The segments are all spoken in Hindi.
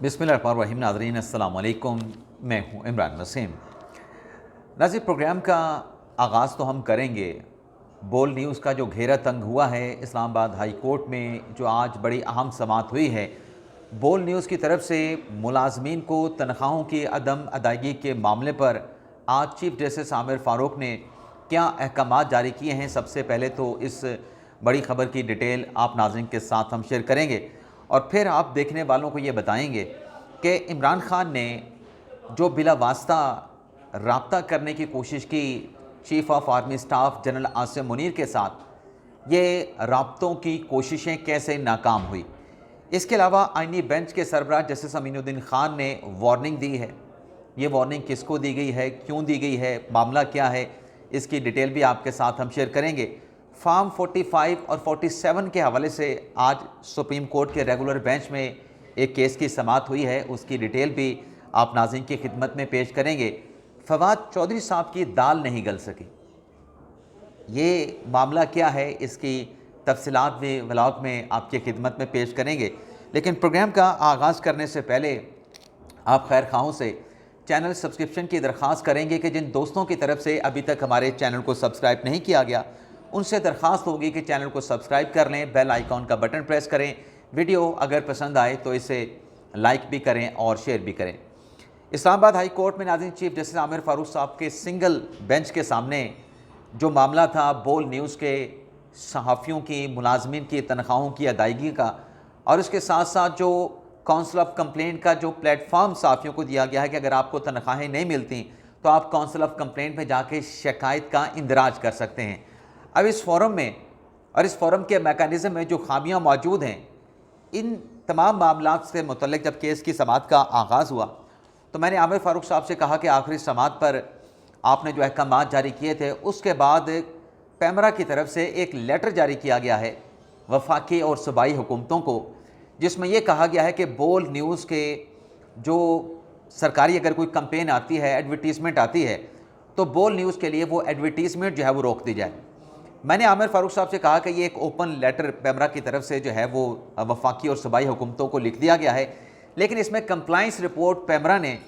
बिस्मिल्लाहिर्रहमानिर्रहीम। नाज़रीन अस्सलाम वालेकुम, मैं हूँ इमरान वसीम। नाज़रीन, प्रोग्राम का आगाज़ तो हम करेंगे बोल न्यूज़ का जो घेरा तंग हुआ है इस्लामाबाद हाई कोर्ट में, जो आज बड़ी अहम समाअत हुई है। बोल न्यूज़ की तरफ से मुलाजमीन को तनख्वाहों की अदम अदायगी के मामले पर आज चीफ जस्टिस आमिर फ़ारूक ने क्या अहकामात जारी किए हैं, सबसे पहले तो इस बड़ी ख़बर की डिटेल आप नाज़रीन के साथ हम शेयर करेंगे और फिर आप देखने वालों को ये बताएंगे कि इमरान खान ने जो बिला वास्ता राब्ता करने की कोशिश की chief of army staff general Asim Munir के साथ, ये राब्तों की कोशिशें कैसे नाकाम हुई। इसके अलावा आईनी बेंच के सरबराह जस्टिस अमीनुद्दीन खान ने वार्निंग दी है। ये वार्निंग किसको दी गई है, क्यों दी गई है, मामला क्या है, इसकी डिटेल भी आपके साथ हम शेयर करेंगे। फार्म 45 और 47 के हवाले से आज सुप्रीम कोर्ट के रेगुलर बेंच में एक केस की समाअत हुई है, उसकी डिटेल भी आप नाज़रीन की खिदमत में पेश करेंगे। फवाद चौधरी साहब की दाल नहीं गल सकी, ये मामला क्या है, इसकी तफसीलात भी व्लॉग में आपकी खिदमत में पेश करेंगे। लेकिन प्रोग्राम का आगाज़ करने से पहले आप खैर खाहों से चैनल सब्सक्रिप्शन की दरख्वास्त करेंगे कि जिन दोस्तों की तरफ से अभी तक हमारे चैनल को सब्सक्राइब नहीं किया गया, उनसे दरख्वास्त होगी कि चैनल को सब्सक्राइब कर लें, बेल आइकॉन का बटन प्रेस करें, वीडियो अगर पसंद आए तो इसे लाइक भी करें और शेयर भी करें। इस्लामाबाद हाई कोर्ट में नाज़रीन चीफ जस्टिस आमिर फ़ारूक साहब के सिंगल बेंच के सामने जो मामला था बोल न्यूज़ के सहाफ़ियों की, मुलाजमीन की तनख्वाहों की अदायगी का, और उसके साथ साथ जो काउंसिल ऑफ कंप्लेंट का जो प्लेटफॉर्म सहाफ़ियों को दिया गया है कि अगर आपको तनख्वाहें नहीं मिलती तो आप काउंसिल ऑफ कंप्लेंट में जाके शिकायत का इंदराज कर सकते हैं। अब इस फोरम में और इस फोरम के मेकानिज़म में जो खामियां मौजूद हैं, इन तमाम मामलात से मुतल्लिक़ जब केस की समाअत का आगाज़ हुआ तो मैंने आमिर फ़ारूक साहब से कहा कि आखिरी समाअत पर आपने जो अहकामात जारी किए थे, उसके बाद पैमरा की तरफ से एक लेटर जारी किया गया है वफाकी और सूबाई हुकूमतों को, जिसमें यह कहा गया है कि बोल न्यूज़ के जो सरकारी अगर कोई कंपेन आती है, एडवर्टीज़मेंट आती है, तो बोल न्यूज़ के लिए वो एडवर्टीज़मेंट जो है वो रोक दी जाए। मैंने आमिर फ़ारूक साहब से कहा कि ये एक ओपन लेटर पैमरा की तरफ से जो है वो वफाकी और सूबाई हुकूमतों को लिख दिया गया है, लेकिन इसमें कंप्लाइंस रिपोर्ट पैमरा ने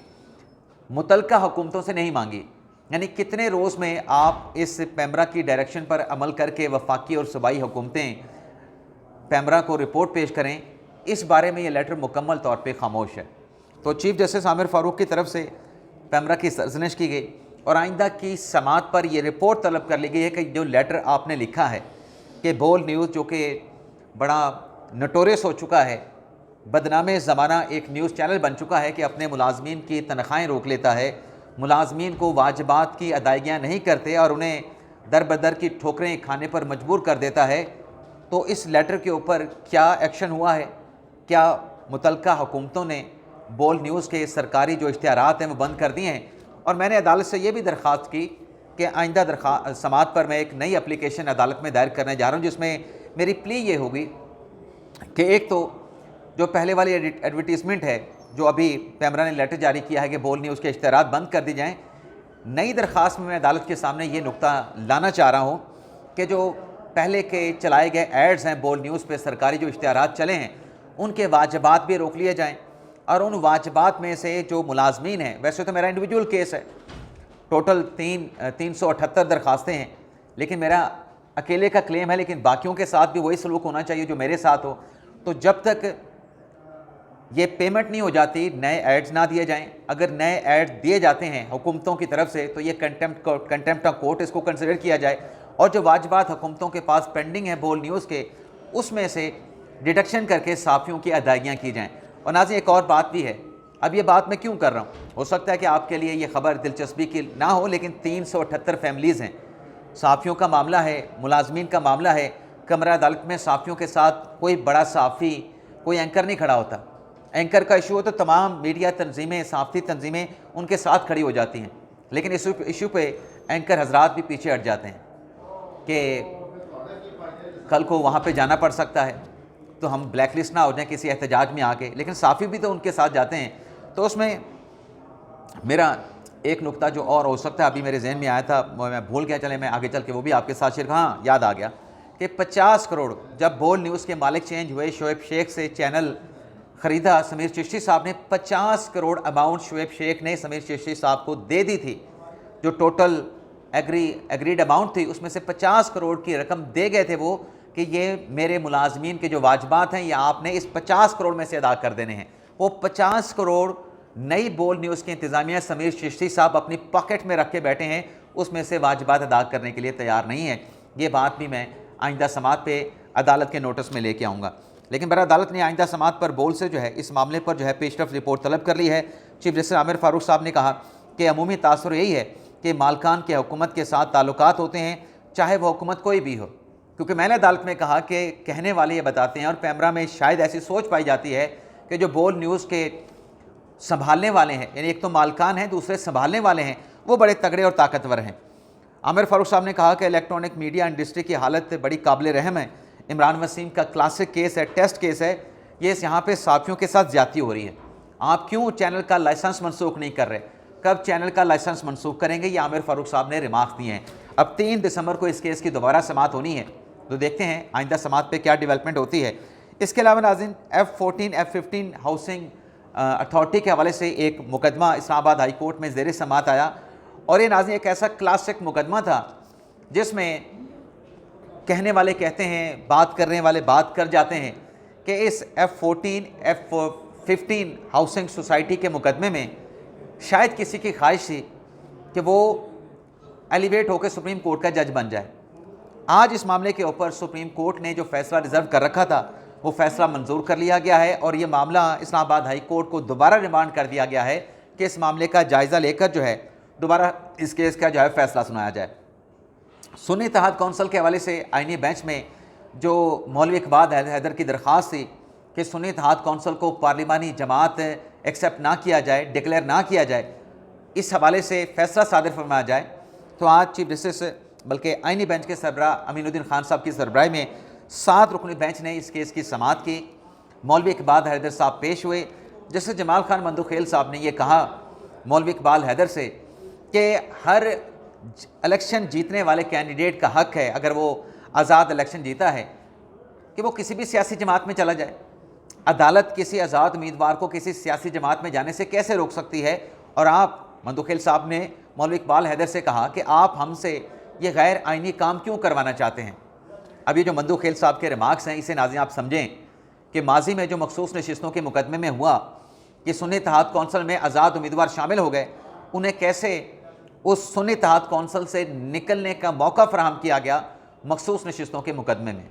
मुतलका हुकूमतों से नहीं मांगी। यानी कितने रोज़ में आप इस पैमरा की डायरेक्शन पर अमल करके वफाकी और सूबाई हुकूमतें पैमरा को रिपोर्ट पेश करें, इस बारे में ये लेटर मुकम्मल तौर पे खामोश है। तो चीफ जस्टिस आमिर फ़ारूक की तरफ से पैमरा की सरजनिश की गई और आइंदा की समाअत पर यह रिपोर्ट तलब कर ली गई है कि जो लेटर आपने लिखा है कि बोल न्यूज़ जो कि बड़ा नटोरियस हो चुका है, बदनामे ज़माना एक न्यूज़ चैनल बन चुका है कि अपने मुलाजमीन की तनख्वाहें रोक लेता है, मुलाजमीन को वाजिबात की अदायगियाँ नहीं करते और उन्हें दर बदर की ठोकरें खाने पर मजबूर कर देता है, तो इस लेटर के ऊपर क्या एक्शन हुआ है? क्या मुतलका हुकूमतों ने बोल न्यूज़ के सरकारी जो इश्तिहारात हैं वो बंद कर दिए हैं? और मैंने अदालत से ये भी दरख्वास्त की कि आइंदा समाअत पर मैं एक नई एप्लीकेशन अदालत में दायर करने जा रहा हूँ, जिसमें मेरी प्ली ये होगी कि एक तो जो पहले वाली एडवर्टीज़मेंट है, जो अभी पैमरा ने लेटर जारी किया है कि बोल न्यूज़ के इश्तिहारात बंद कर दी जाएँ, नई दरख्वास्त में मैं अदालत के सामने ये नुक्ता लाना चाह रहा हूँ कि जो पहले के चलाए गए एड्स हैं बोल न्यूज़ पे, सरकारी जो इश्तिहारात चले हैं, उनके वाजिबात भी रोक लिए जाएँ और उन वाजिबात में से जो मुलाजमीन हैं, वैसे तो मेरा इंडिविजुअल केस है, टोटल 378 दरख्वास्तें हैं, लेकिन मेरा अकेले का क्लेम है, लेकिन बाकियों के साथ भी वही सलूक होना चाहिए जो मेरे साथ हो। तो जब तक ये पेमेंट नहीं हो जाती, नए एड्स ना दिए जाएं। अगर नए एड्स दिए जाते हैं हुकूमतों की तरफ से तो ये कंटेम्प्ट ऑफ कोर्ट इसको कंसिडर किया जाए और जो वाजिबात हुकूमतों के पास पेंडिंग है बोल न्यूज़ के, उसमें से डिडक्शन करके साफ़ियों की अदायगियाँ की जाएँ। और नाज़रीन, एक और बात भी है, अब ये बात मैं क्यों कर रहा हूँ, हो सकता है कि आपके लिए ये ख़बर दिलचस्पी की ना हो, लेकिन 378 फैमिलीज़ हैं, साफ़ियों का मामला है, मुलाजमीन का मामला है। कमरा अदालत में साफ़ियों के साथ कोई बड़ा साफ़ी, कोई एंकर नहीं खड़ा होता। एंकर का इशू हो तो तमाम मीडिया तंजीमें, सहाफ़ती तंजीमें उनके साथ खड़ी हो जाती हैं, लेकिन इस इशू पे एंकर हजरात भी पीछे हट जाते हैं कि कल को वहाँ पे जाना पड़ सकता है तो हम ब्लैक लिस्ट ना हो जाएं किसी एहतजाज में आके, लेकिन साफ़ी भी तो उनके साथ जाते हैं। तो उसमें मेरा एक नुक्ता जो और हो सकता है अभी मेरे जहन में आया था, मैं भूल गया, चले मैं आगे चल के वो भी आपके साथ शेयर, हाँ याद आ गया कि 50 करोड़ जब बोल न्यूज़ के मालिक चेंज हुए, शोएब शेख से चैनल ख़रीदा, समीर चिश्ती साहब ने 50 करोड़ अमाउंट शुएब शेख ने समीर चिश्ती साहब को दे दी थी। जो टोटल एग्रीड अमाउंट थी उसमें से 50 करोड़ की रकम दे गए थे वो, कि ये मेरे मुलाजमीन के जो वाजबात हैं ये आपने इस 50 करोड़ में से अदा कर देने हैं। वो 50 करोड़ नई बोल न्यूज़ की इंतज़ामिया समीर चिश्ती साहब अपनी पॉकेट में रख के बैठे हैं, उसमें से वाजबात अदा करने के लिए तैयार नहीं है। ये बात भी मैं आइंदा समात पे अदालत के नोटिस में लेके आऊँगा। लेकिन बर अदालत ने आइंदा समात पर बोल से जो है इस मामले पर जो है पेशरफ रिपोर्ट तलब कर ली है। चीफ जस्टिस आमिर फारूक साहब ने कहा कि अमूमी तासुर यही है कि मालकान के हुकूमत के साथ ताल्लुकात होते हैं, चाहे वह हुकूमत कोई भी हो। क्योंकि मैंने अदालत में कहा कि कहने वाले ये बताते हैं और पैमरा में शायद ऐसी सोच पाई जाती है कि जो बोल न्यूज़ के संभालने वाले हैं, यानी एक तो मालकान हैं, दूसरे संभालने वाले हैं, वो बड़े तगड़े और ताकतवर हैं। आमिर फारूक साहब ने कहा कि इलेक्ट्रॉनिक मीडिया इंडस्ट्री की हालत बड़ी काबिल रहम है। इमरान वसीम का क्लासिक केस है, टेस्ट केस है। ये यहाँ पे साथियों के साथ ज्यादती हो रही है। आप क्यों चैनल का लाइसेंस मनसूख नहीं कर रहे? कब चैनल का लाइसेंस मनसूख करेंगे? ये आमिर फारूक साहब ने रिमार्क दिए हैं। अब 3 दिसंबर को इस केस की दोबारा समात होनी है, तो देखते हैं आइंदा समात पे क्या डेवलपमेंट होती है। इसके अलावा नाज़रीन F14 F15 हाउसिंग अथॉरिटी के हवाले से एक मुकदमा इस्लामाबाद हाई कोर्ट में ज़ेर समात आया, और ये नाज़रीन एक ऐसा क्लासिक मुकदमा था जिसमें कहने वाले कहते हैं, बात करने वाले बात कर जाते हैं कि इस F14 F15 हाउसिंग सोसाइटी के मुकदमे में शायद किसी की ख्वाहिश थी कि वो एलिवेट होकर सुप्रीम कोर्ट का जज बन जाए। आज इस मामले के ऊपर सुप्रीम कोर्ट ने जो फैसला रिजर्व कर रखा था वो फैसला मंजूर कर लिया गया है, और ये मामला इस्लामाबाद हाई कोर्ट को दोबारा रिमांड कर दिया गया है कि इस मामले का जायज़ा लेकर जो है दोबारा इस केस का जो है फैसला सुनाया जाए। सुन्नी इत्तेहाद कौंसिल के हवाले से आईनी बेंच में जो मौलवी इकबाल हैदर की दरख्वास्त थी कि सुन्नी इत्तेहाद कौंसिल को पार्लिमानी जमात एक्सेप्ट ना किया जाए, डिक्लेयर ना किया जाए, इस हवाले से फैसला सादिर फरमाया जाए, तो आज चीफ जस्टिस बल्कि आईनी बेंच के सरबराह अमीनुद्दीन खान साहब की सरबराही में 7 रुकनी बेंच ने इस केस की समाअत की। मौलवी इकबाल हैदर साहब पेश हुए। जस्टिस जमाल खान मंदुखेल साहब ने यह कहा मौलवी इकबाल हैदर से कि हर इलेक्शन जीतने वाले कैंडिडेट का हक है, अगर वो आज़ाद इलेक्शन जीता है, कि वो किसी भी सियासी जमात में चला जाए। अदालत किसी आज़ाद उम्मीदवार को किसी सियासी जमात में जाने से कैसे रोक सकती है? और आप मंदुखेल साहब ने मौलवी इकबाल हैदर से कहा कि आप हमसे ये गैर आइनी काम क्यों करवाना चाहते हैं? अब ये जो मंदुखेल साहब के रिमार्क्स हैं, इसे नाज़रीन आप समझें कि माजी में जो मखसूस नशिस्तों के मुकदमे में हुआ कि सुन्नी इत्तेहाद कौंसिल में आज़ाद उम्मीदवार शामिल हो गए, उन्हें कैसे उस सुन्नी इत्तेहाद कौंसिल से निकलने का मौका फराहम किया गया मखसूस नशिस्तों के मुकदमे में।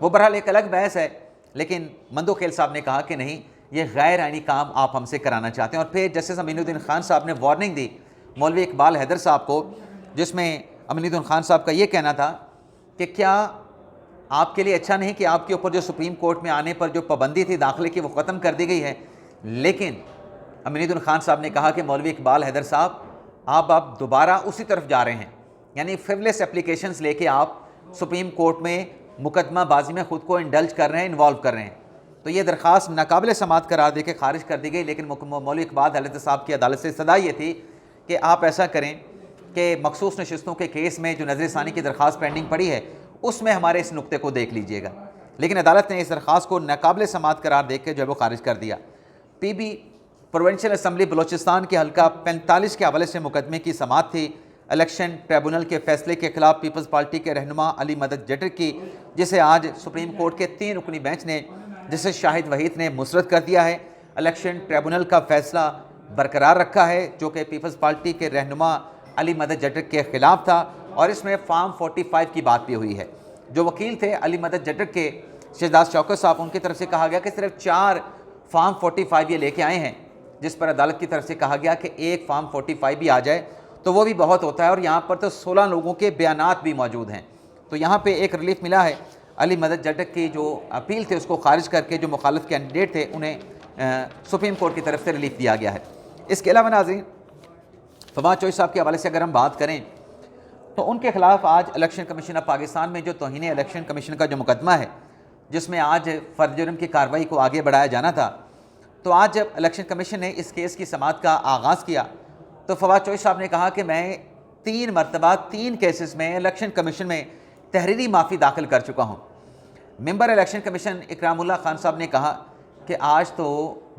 वो बहरहाल एक अलग बहस है, लेकिन मंदुखेल साहब ने कहा कि नहीं, ये गैर आइनी काम आप हमसे कराना चाहते हैं। और फिर जस्टिस अमीनुद्दीन खान साहब ने वार्निंग दी मौलवी इकबाल हैदर साहब को, जिसमें अमीनुद्दीन खान साहब का ये कहना था कि क्या आपके लिए अच्छा नहीं कि आपके ऊपर जो सुप्रीम कोर्ट में आने पर जो पाबंदी थी दाखिले की वो ख़त्म कर दी गई है। लेकिन अमीनुद्दीन खान साहब ने कहा कि मौलवी इकबाल हैदर साहब आप दोबारा उसी तरफ जा रहे हैं, यानी फ्रिवलेस एप्लीकेशंस लेके आप सुप्रीम कोर्ट में मुकदमा बाजी में ख़ुद को इंडल्ज कर रहे हैं, इन्वॉल्व कर रहे हैं। तो ये दरख्वास्त नाकाबिल समात करार दे के खारिज कर दी गई। लेकिन मौलवी इकबाल हैदर साहब की अदालत से सदा ये थी कि आप ऐसा करें कि मखसूस नशिस्तों के केस में जो नज़रसानी की दरख्वास्त पेंडिंग पड़ी है उसमें हमारे इस नुक्ते को देख लीजिएगा। लेकिन अदालत ने इस दरख्वास्त को नाकाबिल समात करार दे के जो है वो खारिज कर दिया। PB प्रोविंशियल असम्बली बलोचिस्तान के हल्का 45 के हवाले से मुकदमे की समात थी इलेक्शन ट्रिब्यूनल के फैसले के खिलाफ पीपल्स पार्टी के रहनुमा अली मदद जटर की, जिसे आज सुप्रीम कोर्ट के 3 रुकनी बेंच ने, जिसे शाहिद वहीद ने मुस्तरद कर दिया है। इलेक्शन ट्रिब्यूनल का फैसला बरकरार रखा है जो कि पीपल्स पार्टी के रहनुमा अली मदद जटर के खिलाफ था, और इसमें फार्म 45 की बात भी हुई है। जो वकील थे अली मदद जटर के शहजाद शौकत साहब, उनकी तरफ से कहा गया कि सिर्फ 4 फार्म 45 ये लेके आए हैं, जिस पर अदालत की तरफ से कहा गया कि एक फार्म 45 भी आ जाए तो वो भी बहुत होता है, और यहाँ पर तो 16 लोगों के बयानात भी मौजूद हैं। तो यहाँ पे एक रिलीफ मिला है। अली मदद जटर की जो अपील थे उसको खारिज करके जो मुखालिफ कैंडिडेट थे उन्हें सुप्रीम कोर्ट की तरफ से रिलीफ दिया गया है। इसके अलावा नाज़रीन फवाद चौधरी साहब के हवाले से अगर हम बात करें तो उनके खिलाफ आज इलेक्शन कमीशन ऑफ पाकिस्तान में जो तौहीन इलेक्शन कमीशन का जो मुकदमा है, जिसमें आज फर्द जुर्म की कार्रवाई को आगे बढ़ाया जाना था, तो आज जब इलेक्शन कमीशन ने इस केस की समाअत का आगाज़ किया तो फवाद चौधरी साहब ने कहा कि मैं 3 मरतबा 3 केसेस में इलेक्शन कमीशन में तहरीरी माफ़ी दाखिल कर चुका हूँ। Member election commission Ikramullah Khan साहब ने कहा कि आज तो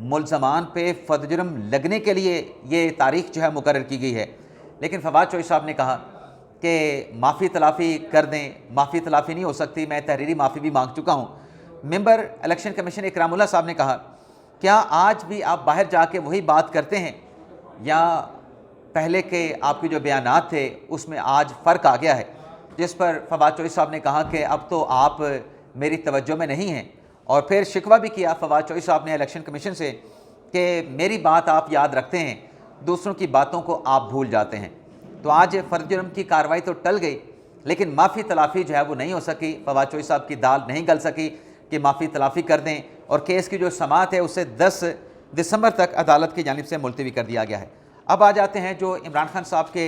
मुल्ज़मान पे फ़र्द जुर्म लगने के लिए ये तारीख़ जो है मुकर्रर की गई है, लेकिन फवाद चौधरी साहब ने कहा कि माफ़ी तलाफ़ी कर दें। माफ़ी तलाफ़ी नहीं हो सकती, मैं तहरीरी माफ़ी भी मांग चुका हूँ। मेंबर इलेक्शन कमीशन इकरामुल्लाह साहब ने कहा, क्या आज भी आप बाहर जाके वही बात करते हैं या पहले के आपके जो बयानात थे उसमें आज फ़र्क आ गया है? जिस पर फवाद चौधरी साहब ने कहा कि अब तो आप मेरी तवज्जो में नहीं हैं, और फिर शिकवा भी किया फवाद चौधरी साहब ने इलेक्शन कमीशन से कि मेरी बात आप याद रखते हैं, दूसरों की बातों को आप भूल जाते हैं। तो आज फ़र्द जुर्म की कार्रवाई तो टल गई, लेकिन माफ़ी तलाफ़ी जो है वो नहीं हो सकी। फवाद चौधरी साहब की दाल नहीं गल सकी कि माफ़ी तलाफ़ी कर दें, और केस की जो समाअत है उसे 10 दिसंबर तक अदालत की जानिब से मुलतवी कर दिया गया है। अब आ जाते हैं जो इमरान खान साहब के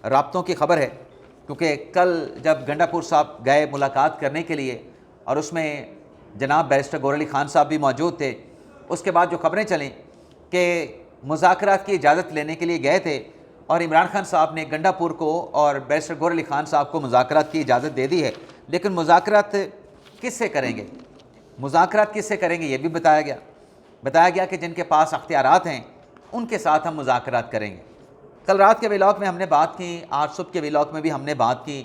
राब्तों की खबर है, क्योंकि कल जब गंडापुर साहब गए मुलाकात करने के लिए और उसमें जनाब बैरिस्टर गौहर अली खान साहब भी मौजूद थे, उसके बाद जो खबरें चलें कि मुज़ाकरात की इजाज़त लेने के लिए गए थे और इमरान खान साहब ने गंडापुर को और बैरिस्टर गौहर अली खान साहब को मुज़ाकरात की इजाज़त दे दी है, लेकिन मुज़ाकरात किससे करेंगे? मुज़ाकरात किससे करेंगे ये भी बताया गया कि जिनके पास अख्तियारात हैं उनके साथ हम मुज़ाकरात करेंगे। कल रात के व्लॉग में हमने बात की, आज सुबह के व्लॉग में भी हमने बात की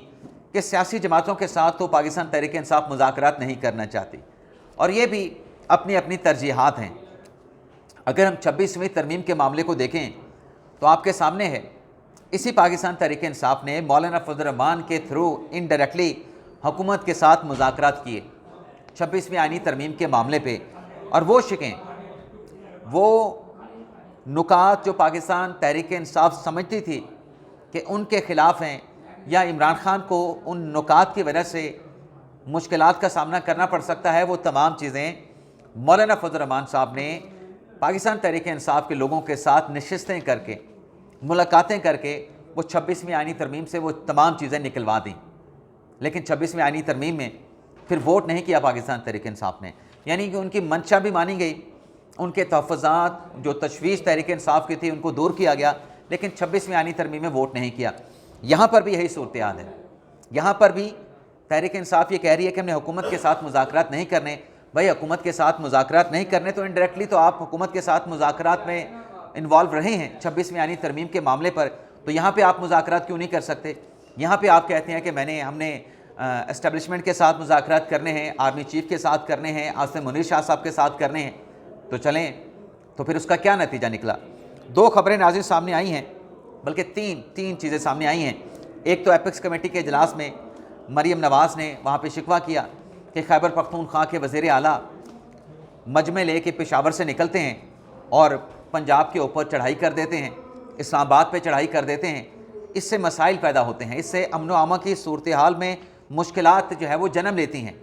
कि सियासी जमातों के साथ तो पाकिस्तान तहरीक इंसाफ मुज़ाकरात नहीं करना चाहती, और ये भी अपनी अपनी तरजीहात हैं। अगर हम 26वीं तरमीम के मामले को देखें तो आपके सामने है, इसी पाकिस्तान तहरीक इंसाफ ने मौलाना फजल रहमान के थ्रू इनडायरेक्टली हुकूमत के साथ मुज़ाकरात किए 26वीं आईनी तरमीम के मामले पे, और वो शिकें, वो नुकात जो पाकिस्तान तहरीक इंसाफ समझती थी कि उनके ख़िलाफ़ हैं या इमरान खान को उन नुकात की वजह से मुश्किलात का सामना करना पड़ सकता है, वो तमाम चीज़ें मौलाना फजल रहमान साहब ने पाकिस्तान तहरीक इंसाफ के लोगों के साथ नशिस्तें करके, मुलाकातें करके वो 26वीं आईनी तरमीम से वो तमाम चीज़ें निकलवा दी। लेकिन 26वीं आईनी तरमीम में फिर वोट नहीं किया पाकिस्तान तहरीक इंसाफ ने, यानी कि उनकी मंशा भी मानी गई, उनके तहफ़्फ़ुज़ात जो तशवीश तहरीक इंसाफ की थी उनको दूर किया गया, लेकिन 26वीं आईनी तरमीम में वोट नहीं किया। यहाँ पर भी यही सूरत हाल है। यहाँ पर भी तहरीक इंसाफ ये कह रही है कि हमने हुकूमत के साथ मुज़ाकरात नहीं करने। भाई हुकूमत के साथ मुज़ाकरात नहीं करने तो इनडायरेक्टली तो आप हुकूमत के साथ मुज़ाकरात में इन्वॉल्व रहे हैं 26वीं आईनी तरमीम के मामले पर, तो यहाँ पे आप मुज़ाकरात क्यों नहीं कर सकते? यहाँ पे आप कहते हैं कि हमने एस्टेब्लिशमेंट के साथ मुज़ाकरात करने हैं, आर्मी चीफ़ के साथ करने हैं, आसिम मुनीर शाह साहब के साथ करने हैं, तो चलें। तो फिर उसका क्या नतीजा निकला? 2 खबरें नाज़िर सामने आई हैं, बल्कि तीन चीज़ें सामने आई हैं। एक तो एपेक्स कमेटी के इजलास में मरीम नवाज़ ने वहाँ पे शिकवा किया कि खैबर पख्तूनख्वा के वज़ीर आला मजमे ले के पेशावर से निकलते हैं और पंजाब के ऊपर चढ़ाई कर देते हैं, इस्लामाबाद पे चढ़ाई कर देते हैं। इससे मसाइल पैदा होते हैं, इससे अमन व अमा की सूरत हाल में मुश्किलात जो है वो जन्म लेती हैं।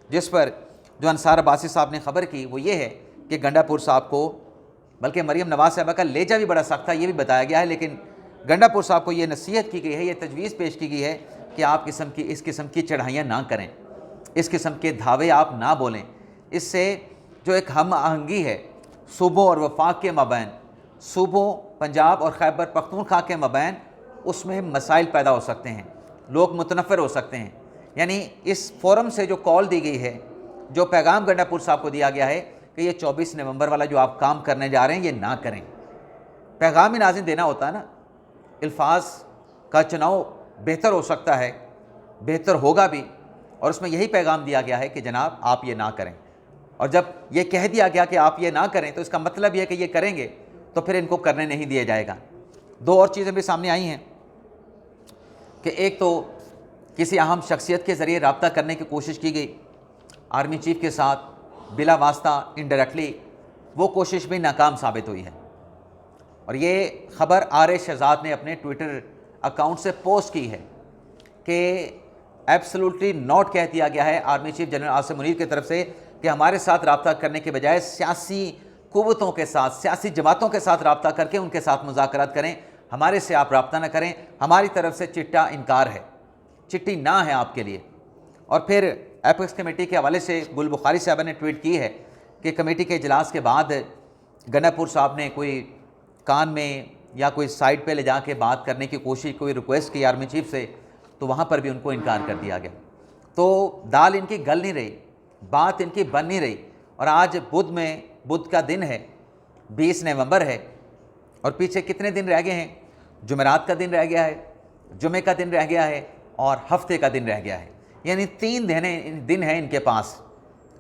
जिस पर जो अंसार अब्बासी साहब ने ख़बर की वो ये है कि गंडापुर साहब को, बल्कि मरीम नवाज़ साहबा का लेजा भी बड़ा सख्त था, ये भी बताया गया है, लेकिन गंडापुर साहब को ये नसीहत की गई है, ये तजवीज़ पेश की गई है कि आप इस किस्म की चढ़ाइयाँ ना करें, इस किस्म के धावे आप ना बोलें। इससे जो एक हम आहंगी है सूबों और वफाक के मबैन, सूबों पंजाब और खैबर पख्तूनख्वा के मबैन, उसमें मसाइल पैदा हो सकते हैं, लोग मुतनफ़िर हो सकते हैं। यानी इस फोरम से जो कॉल दी गई है, जो पैगाम गंडापुर साहब को दिया गया है कि ये 24 नवंबर वाला जो आप काम करने जा रहे हैं ये ना करें। पैगाम ही नाज़िम देना होता है ना, अल्फाज का चुनाव बेहतर हो सकता है, बेहतर होगा भी, और उसमें यही पैगाम दिया गया है कि जनाब आप ये ना करें। और जब ये कह दिया गया कि आप ये ना करें तो इसका मतलब यह है कि ये करेंगे तो फिर इनको करने नहीं दिया जाएगा। 2 और चीज़ें भी सामने आई हैं कि एक तो किसी अहम शख्सियत के ज़रिए रब्ता करने की कोशिश की गई आर्मी चीफ़ के साथ बिला वास्ता इनडायरेक्टली, वो कोशिश भी नाकाम साबित हुई है। और ये ख़बर आर शहजाद ने अपने ट्विटर अकाउंट से पोस्ट की है कि एब्सोल्युटली नॉट कह दिया गया है army chief general Asim Munir की तरफ से कि हमारे साथ रब्ता करने के बजाय सियासी कुव्वतों के साथ, सियासी जमातों के साथ रब्ता करके उनके साथ मुज़ाकरात करें, हमारे से आप रब्ता ना करें, हमारी तरफ से चिट्टा इनकार है, चिट्ठी ना है आपके लिए। और फिर एपेक्स कमेटी के हवाले से गुल बुखारी साहब ने ट्वीट की है कि कमेटी के इजलास के बाद गंडापुर साहब ने कोई कान में या कोई साइड पे ले जाके बात करने की कोशिश, कोई रिक्वेस्ट की आर्मी चीफ से, तो वहाँ पर भी उनको इनकार कर दिया गया। तो दाल इनकी गल नहीं रही, बात इनकी बन नहीं रही। और आज बुध में बुध का दिन है, 20 नवंबर है, और पीछे कितने दिन रह गए हैं? जुमेरात का दिन रह गया है, जुमे का दिन रह गया है और हफ्ते का दिन रह गया है। यानी 3 दिन हैं इनके पास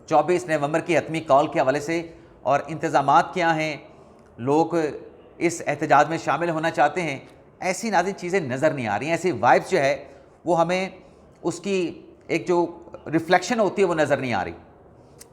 24 नवंबर की हतमी कॉल के हवाले से। और इंतज़ामात क्या हैं, लोग इस एहतजाज में शामिल होना चाहते हैं, ऐसी नाज़िन चीज़ें नज़र नहीं आ रही हैं। ऐसी वाइब्स जो है वो हमें उसकी एक जो रिफ्लेक्शन होती है वो नज़र नहीं आ रही।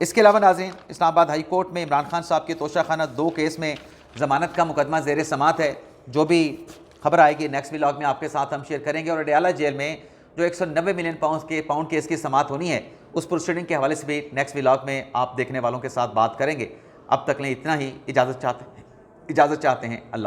इसके अलावा नाज़रीन, इस्लामाबाद हाई कोर्ट में इमरान खान साहब के तोशाखाना 2 केस में ज़मानत का मुकदमा ज़ेर समात है। जो भी खबर आएगी नेक्स्ट व्लॉग में आपके साथ हम शेयर करेंगे। और अडयाला जेल में जो 190 मिलियन पाउंड केस की समात होनी है, उस प्रोसीडिंग के हवाले से भी नेक्स्ट व्लॉग में आप देखने वालों के साथ बात करेंगे। अब तक ले इतना ही। इजाज़त चाहते हैं। अल्लाह।